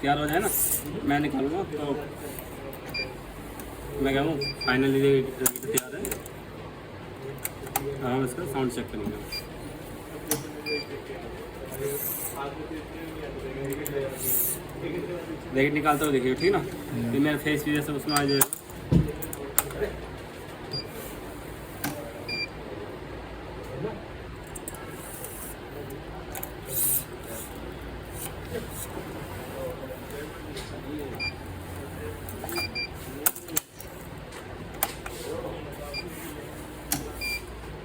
तैयार हो जाए ना, मैं निकालूंगा तो मैं क्या हूँ फाइनली ये तैयार है। हम इसका साउंड चेक करेंगे। देखिए निकालते हुए देखिए, ठीक ना, ये मेरा फेस भी जैसे उसमें आ जाएगा।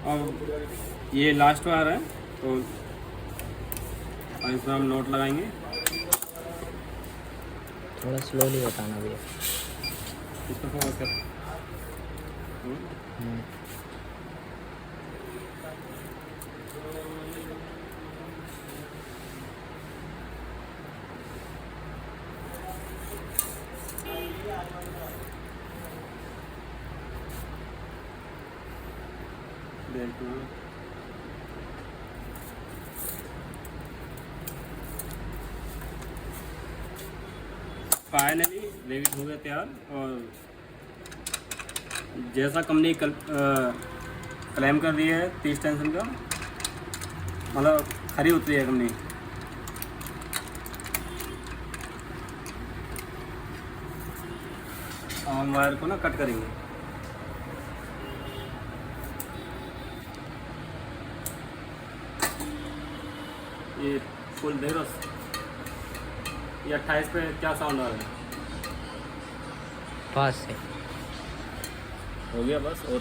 अब ये लास्ट वाला है तो इसमें हम नोट लगाएंगे। थोड़ा स्लोली बताना भैया। इसको फोकस कर। देखो फाइनली लेविट हो गया तैयार। और जैसा कंपनी क्लेम कर रही है 30 टेंशन का, मतलब खरी उतरी है कंपनी। हम वायर को ना कट करेंगे। ये फुल देख रहा, ये 28 पे क्या साउंड आ रहा है? पास से हो गया बस। और